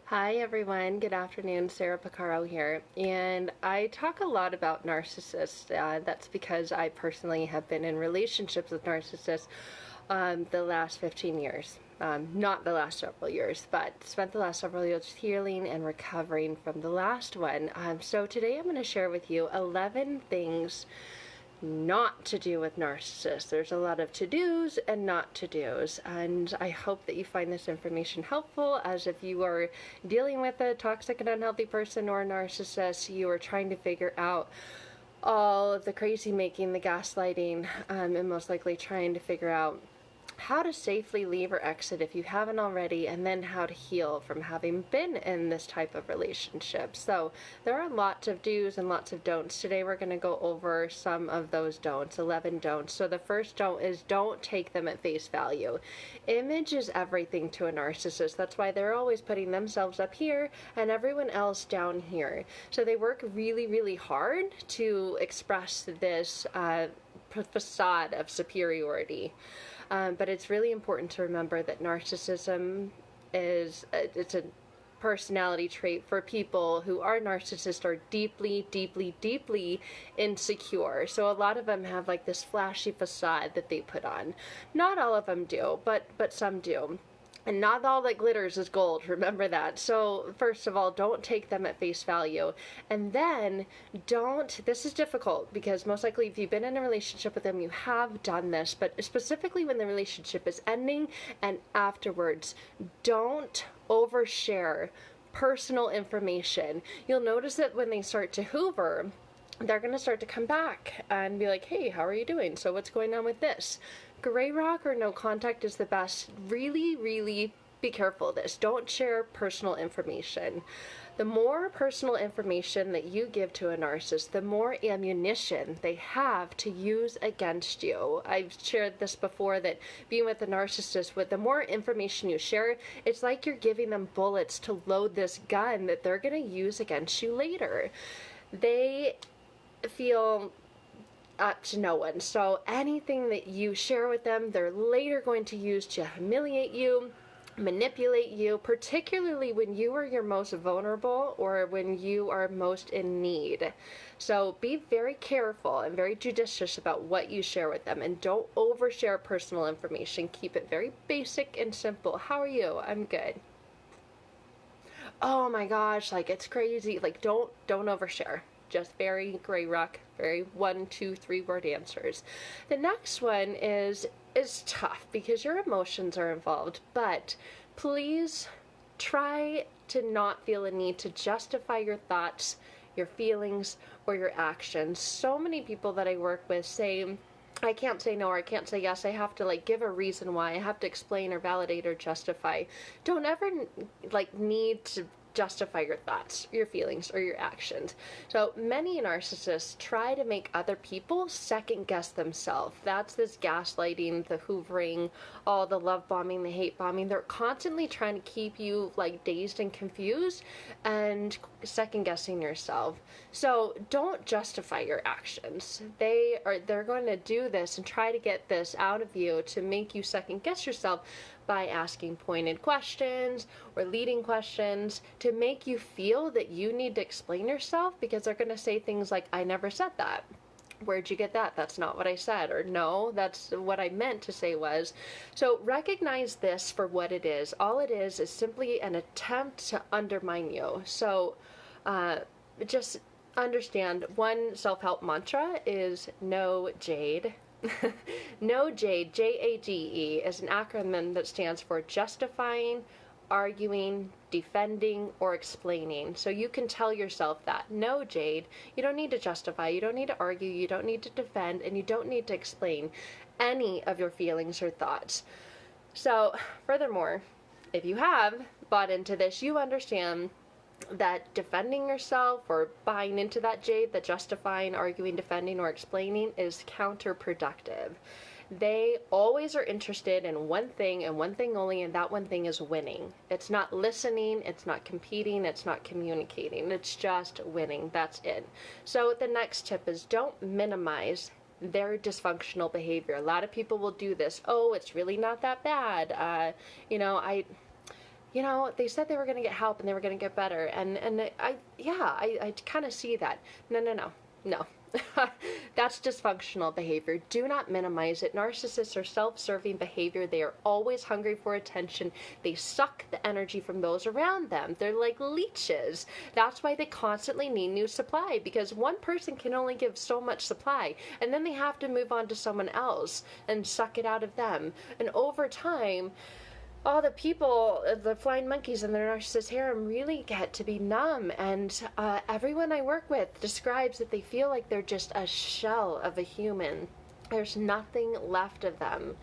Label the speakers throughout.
Speaker 1: Hi everyone, good afternoon, Sarah Pacaro here, and I talk a lot about narcissists. That's because I personally have been in relationships with narcissists the last 15 years. Not the last several years, but spent the last several years healing and recovering from the last one. So today I'm going to share with you 11 things not to do with narcissists. There's a lot of to-dos and not to-dos, and I hope that you find this information helpful, as if you are dealing with a toxic and unhealthy person or a narcissist, you are trying to figure out all of the crazy making, the gaslighting, and most likely trying to figure out how to safely leave or exit if you haven't already, and then how to heal from having been in this type of relationship. So there are lots of do's and lots of don'ts. Today we're going to go over some of those don'ts, 11 don'ts. So the first don't is don't take them at face value. Image is everything to a narcissist. That's why they're always putting themselves up here and everyone else down here. So they work really, really hard to express this facade of superiority. But it's really important to remember that narcissism it's a personality trait for people who are narcissists, are deeply, deeply, deeply insecure. So a lot of them have like this flashy facade that they put on. Not all of them do, but some do. And not all that glitters is gold, remember that. So first of all, don't take them at face value. And then this is difficult because most likely if you've been in a relationship with them, you have done this, but specifically when the relationship is ending and afterwards, don't overshare personal information. You'll notice that when they start to hoover, they're going to start to come back and be like, hey, how are you doing? So what's going on with this? Gray rock or no contact is the best. Really, really be careful of this. Don't share personal information. The more personal information that you give to a narcissist, the more ammunition they have to use against you. I've shared this before, that being with a narcissist, with the more information you share, it's like you're giving them bullets to load this gun that they're going to use against you later. They feel up to no one. So anything that you share with them, they're later going to use to humiliate you, manipulate you, particularly when you are your most vulnerable or when you are most in need. So be very careful and very judicious about what you share with them, and don't overshare personal information. Keep it very basic and simple. How are you? I'm good. Oh my gosh, like it's crazy. Like don't overshare. Just very gray rock, very 1, 2, 3 word answers. The next one is tough because your emotions are involved, but please try to not feel a need to justify your thoughts, your feelings, or your actions. So many people that I work with say, I can't say no, or I can't say yes. I have to give a reason why. I have to explain or validate or justify. Don't ever need to justify your thoughts, your feelings, or your actions. So many narcissists try to make other people second guess themselves. That's this gaslighting, the hoovering, all the love bombing, the hate bombing. They're constantly trying to keep you dazed and confused and second guessing yourself. So don't justify your actions. They're going to do this and try to get this out of you to make you second guess yourself by asking pointed questions or leading questions to make you feel that you need to explain yourself, because they're going to say things like, I never said that. Where'd you get that? That's not what I said. Or no, that's what I meant to say was. So recognize this for what it is. All it is simply an attempt to undermine you. So just understand, one self-help mantra is no jade. No jade, JADE, is an acronym that stands for justifying, arguing, defending, or explaining. So you can tell yourself that. No jade. You don't need to justify, you don't need to argue, you don't need to defend, and you don't need to explain any of your feelings or thoughts. So furthermore, if you have bought into this, you understand that defending yourself or buying into that jade, that justifying, arguing, defending, or explaining, is counterproductive. They always are interested in one thing and one thing only, and that one thing is winning. It's not listening, it's not competing, it's not communicating, it's just winning. That's it. So the next tip is don't minimize their dysfunctional behavior. A lot of people will do this. Oh, it's really not that bad. you know, they said they were going to get help and they were going to get better. And I kind of see that. No, no, no, no. That's dysfunctional behavior. Do not minimize it. Narcissists are self-serving behavior. They are always hungry for attention. They suck the energy from those around them. They're like leeches. That's why they constantly need new supply, because one person can only give so much supply, and then they have to move on to someone else and suck it out of them. And over time, all the people, the flying monkeys in the narcissist harem, really get to be numb, and everyone I work with describes that they feel like they're just a shell of a human. There's nothing left of them.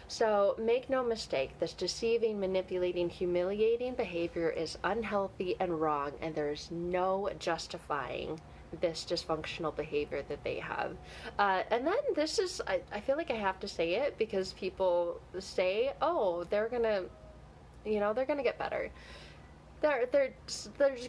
Speaker 1: So make no mistake, this deceiving, manipulating, humiliating behavior is unhealthy and wrong, and there's no justifying this dysfunctional behavior that they have. And then this is, I feel like I have to say it, because people say, oh, they're gonna, you know, they're gonna get better. They're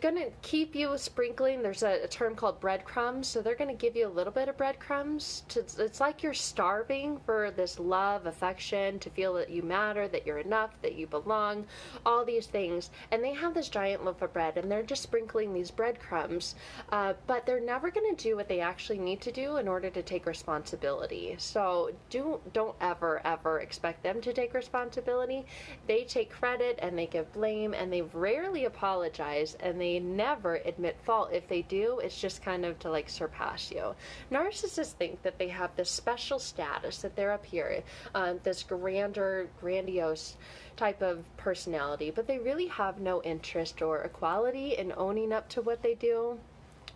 Speaker 1: gonna keep you sprinkling. There's a term called breadcrumbs, so they're gonna give you a little bit of breadcrumbs. It's like you're starving for this love, affection, to feel that you matter, that you're enough, that you belong, all these things. And they have this giant loaf of bread, and they're just sprinkling these breadcrumbs, but they're never gonna do what they actually need to do in order to take responsibility. So don't ever expect them to take responsibility. They take credit and they give blame, and they rarely apologize, and they never admit fault. If they do, it's just kind of to like surpass you. Narcissists think that they have this special status, that they're up here, this grandiose type of personality, but they really have no interest or equality in owning up to what they do.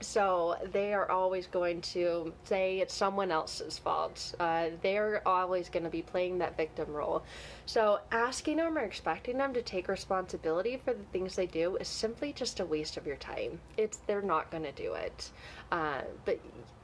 Speaker 1: So they are always going to say it's someone else's fault. They're always going to be playing that victim role. So asking them or expecting them to take responsibility for the things they do is simply just a waste of your time. They're not going to do it.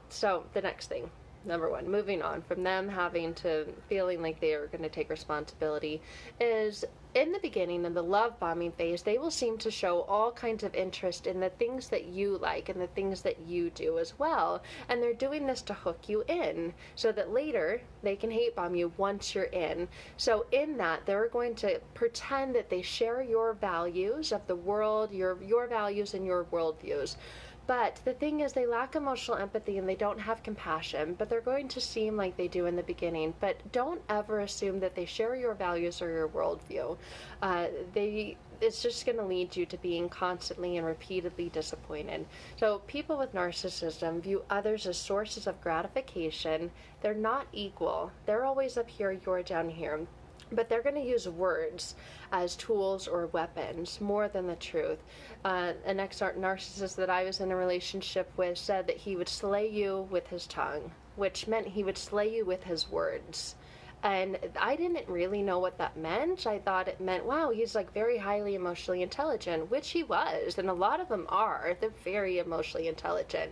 Speaker 1: So the next thing, number one, moving on from them having to feeling like they are going to take responsibility, is in the beginning, in the love bombing phase, they will seem to show all kinds of interest in the things that you like and the things that you do as well. And they're doing this to hook you in so that later they can hate bomb you once you're in. So in that, they're going to pretend that they share your values of the world, your values and your worldviews. But the thing is, they lack emotional empathy and they don't have compassion, but they're going to seem like they do in the beginning. But don't ever assume that they share your values or your worldview. It's just going to lead you to being constantly and repeatedly disappointed. So people with narcissism view others as sources of gratification. They're not equal. They're always up here, you're down here. But they're going to use words as tools or weapons more than the truth. An ex-narcissist that I was in a relationship with said that he would slay you with his tongue, which meant he would slay you with his words. And I didn't really know what that meant. I thought it meant, wow, he's like very highly emotionally intelligent, which he was. And a lot of them are. They're very emotionally intelligent.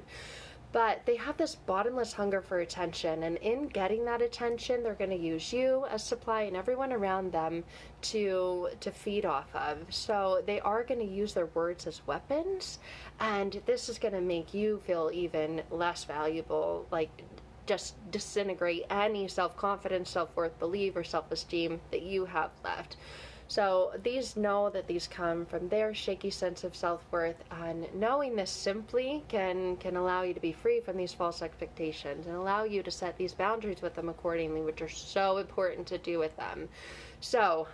Speaker 1: But they have this bottomless hunger for attention, and in getting that attention, they're going to use you as supply and everyone around them to feed off of. So they are going to use their words as weapons, and this is going to make you feel even less valuable, like just disintegrate any self-confidence, self-worth, belief, or self-esteem that you have left. So these know that these come from their shaky sense of self-worth, and knowing this simply can allow you to be free from these false expectations and allow you to set these boundaries with them accordingly, which are so important to do with them. So,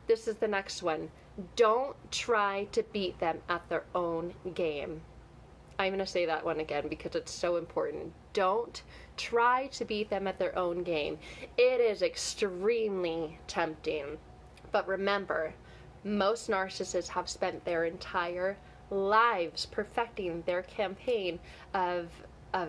Speaker 1: this is the next one. Don't try to beat them at their own game. I'm going to say that one again because it's so important. Don't try to beat them at their own game. It is extremely tempting. But remember, most narcissists have spent their entire lives perfecting their campaign of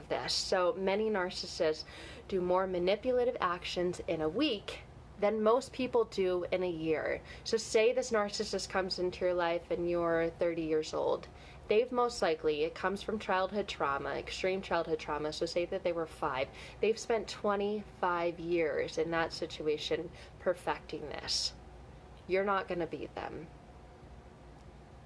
Speaker 1: this. So many narcissists do more manipulative actions in a week than most people do in a year. So say this narcissist comes into your life and you're 30 years old. They've most likely, it comes from childhood trauma, extreme childhood trauma, so say that they were 5. They've spent 25 years in that situation perfecting this. You're not going to beat them.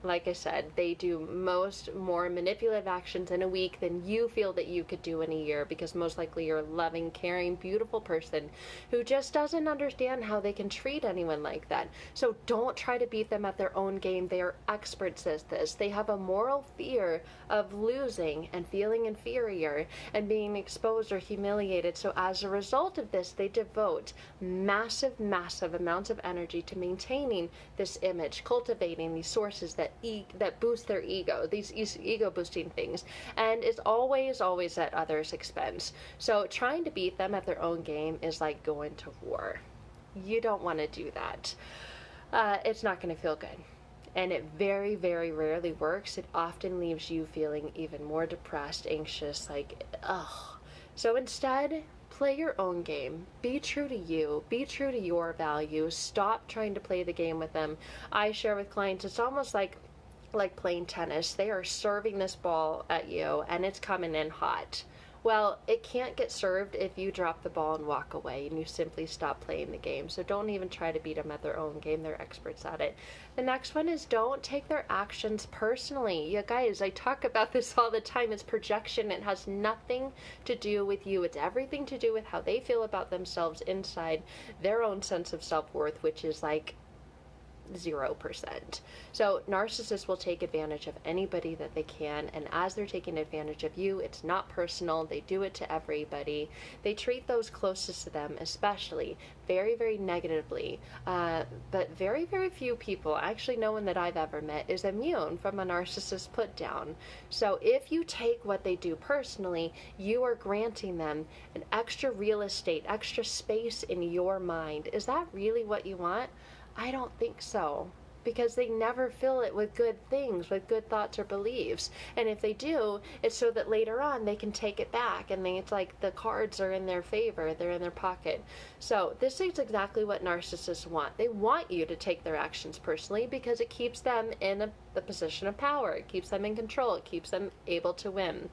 Speaker 1: Like I said, they do most more manipulative actions in a week than you feel that you could do in a year, because most likely you're a loving, caring, beautiful person who just doesn't understand how they can treat anyone like that. So don't try to beat them at their own game. They are experts at this. They have a moral fear of losing and feeling inferior and being exposed or humiliated. So as a result of this, they devote massive, massive amounts of energy to maintaining this image, cultivating these sources that boost their ego, these ego boosting things, and it's always at others' expense. So trying to beat them at their own game is like going to war. You don't want to do that. It's not going to feel good. And it very, very rarely works. It often leaves you feeling even more depressed, anxious, like, ugh. So instead, play your own game. Be true to you. Be true to your values. Stop trying to play the game with them. I share with clients, it's almost like playing tennis. They are serving this ball at you and it's coming in hot. Well, it can't get served if you drop the ball and walk away and you simply stop playing the game. So don't even try to beat them at their own game. They're experts at it. The next one is don't take their actions personally. You guys, I talk about this all the time. It's projection. It has nothing to do with you. It's everything to do with how they feel about themselves inside their own sense of self-worth, which is like 0%. So narcissists will take advantage of anybody that they can, and as they're taking advantage of you, it's not personal. They do it to everybody. They treat those closest to them especially very, very negatively, but very, very few people, actually no one that I've ever met, is immune from a narcissist put down. So if you take what they do personally, you are granting them an extra real estate, extra space in your mind. Is that really what you want? I don't think so, because they never fill it with good things, with good thoughts or beliefs. And if they do, it's so that later on they can take it back, and it's like the cards are in their favor, they're in their pocket. So this is exactly what narcissists want. They want you to take their actions personally because it keeps them in the position of power. It keeps them in control. It keeps them able to win.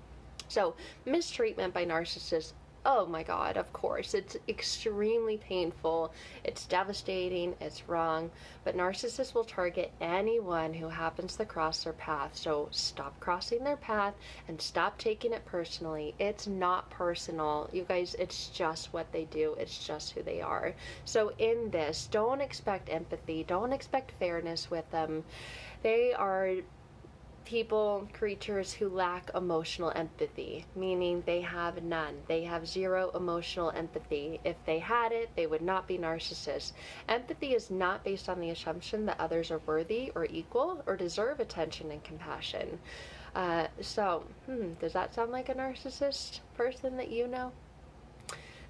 Speaker 1: So mistreatment by narcissists, oh my God, of course. It's extremely painful. It's devastating. It's wrong. But narcissists will target anyone who happens to cross their path. So stop crossing their path and stop taking it personally. It's not personal. You guys, it's just what they do. It's just who they are. So in this, don't expect empathy. Don't expect fairness with them. They are people, creatures who lack emotional empathy, meaning they have none. They have zero emotional empathy. If they had it, they would not be narcissists. Empathy is not based on the assumption that others are worthy or equal or deserve attention and compassion. Does that sound like a narcissist person that you know?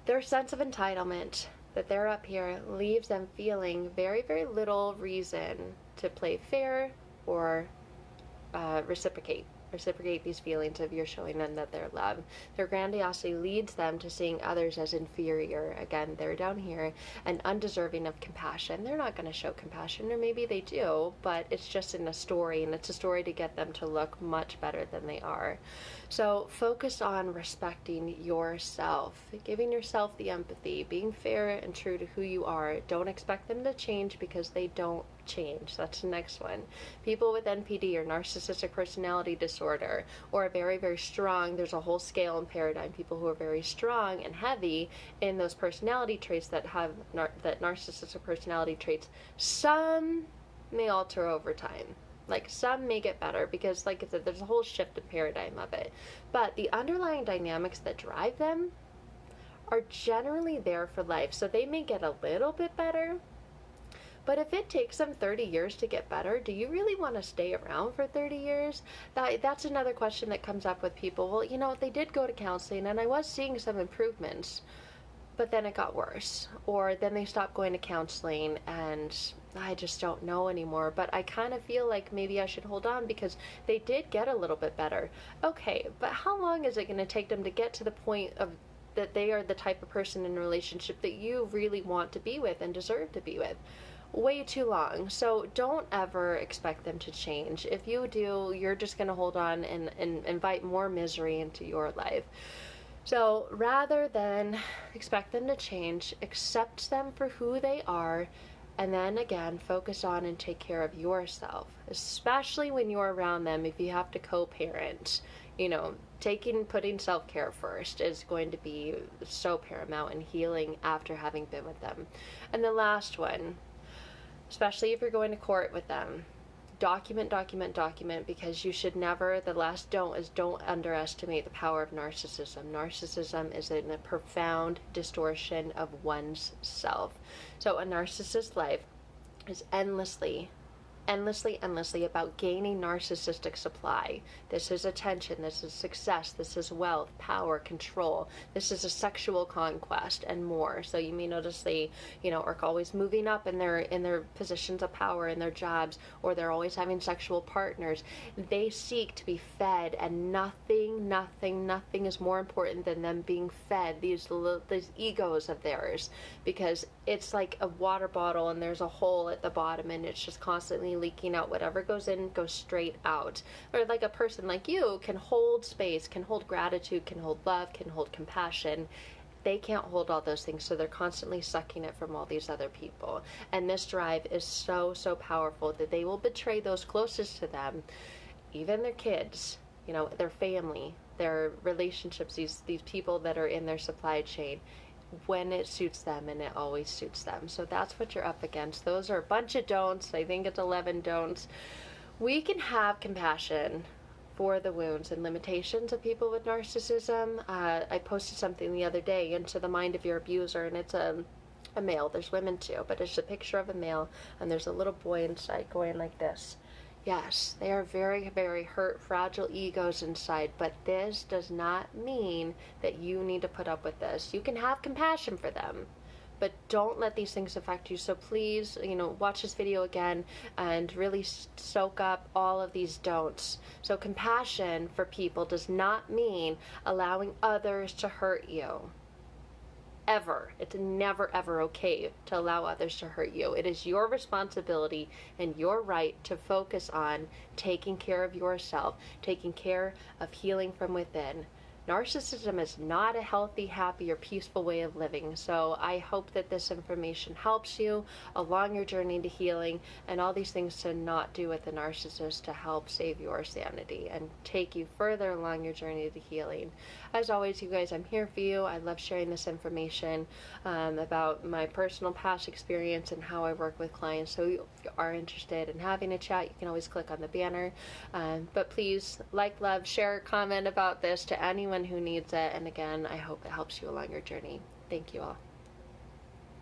Speaker 1: Their sense of entitlement, that they're up here, leaves them feeling very, very little reason to play fair or reciprocate these feelings of you're showing them that they're loved. Their grandiosity leads them to seeing others as inferior. Again, they're down here and undeserving of compassion. They're not going to show compassion, or maybe they do, but it's just in a story, and it's a story to get them to look much better than they are. So focus on respecting yourself, giving yourself the empathy, being fair and true to who you are. Don't expect them to change because they don't change. That's the next one. People with NPD or narcissistic personality disorder, or very, very strong, there's a whole scale and paradigm. People who are very strong and heavy in those personality traits that have that narcissistic personality traits, some may alter over time. Like, some may get better because, like I said, there's a whole shift in paradigm of it. But the underlying dynamics that drive them are generally there for life. So they may get a little bit better, but if it takes them 30 years to get better, do you really want to stay around for 30 years? That's another question that comes up with people. Well, you know, they did go to counseling and I was seeing some improvements, but then it got worse. Or then they stopped going to counseling and I just don't know anymore. But I kind of feel like maybe I should hold on because they did get a little bit better. Okay, but how long is it going to take them to get to the point of that they are the type of person in a relationship that you really want to be with and deserve to be with? Way too long. So don't ever expect them to change. If you do, you're just going to hold on and invite more misery into your life. So rather than expect them to change, accept them for who they are, And then again, focus on and take care of yourself, especially when you're around them. If you have to co-parent, putting self-care first is going to be so paramount in healing after having been with them. And the last one, especially if you're going to court with them, document, document, document, because you should never, the last don't is don't underestimate the power of narcissism. Narcissism is a profound distortion of one's self. So a narcissist's life is endlessly about gaining narcissistic supply. This is attention, this is success, this is wealth, power, control. This is a sexual conquest and more. So you may notice they, are always moving up in their positions of power in their jobs, or they're always having sexual partners. They seek to be fed, and nothing is more important than them being fed these egos of theirs, because it's like a water bottle and there's a hole at the bottom and it's just constantly leaking out. Whatever goes in goes straight out. Or like a person like you can hold space, can hold gratitude, can hold love, can hold compassion. They can't hold all those things, so they're constantly sucking it from all these other people. And this drive is so powerful that they will betray those closest to them, even their kids, their family, their relationships, these people that are in their supply chain, when it suits them, and it always suits them. So that's what you're up against. Those are a bunch of don'ts. I think it's 11 don'ts. We can have compassion for the wounds and limitations of people with narcissism. I posted something the other day, Into the Mind of Your Abuser, and it's a male. There's women too, but it's a picture of a male, and there's a little boy inside going like this. Yes, they are very hurt, fragile egos inside, but this does not mean that you need to put up with this. You can have compassion for them, but don't let these things affect you. So please, watch this video again and really soak up all of these don'ts. So compassion for people does not mean allowing others to hurt you. Ever. It's never ever okay to allow others to hurt you. It is your responsibility and your right to focus on taking care of yourself, taking care of healing from within. Narcissism is not a healthy, happy, or peaceful way of living. So I hope that this information helps you along your journey to healing, and all these things to not do with the narcissist to help save your sanity and take you further along your journey to healing. As always, you guys, I'm here for you. I love sharing this information about my personal past experience and how I work with clients. So if you are interested in having a chat, you can always click on the banner. But please like, love, share, comment about this to anyone who needs it. And again, I hope it helps you along your journey. Thank you all.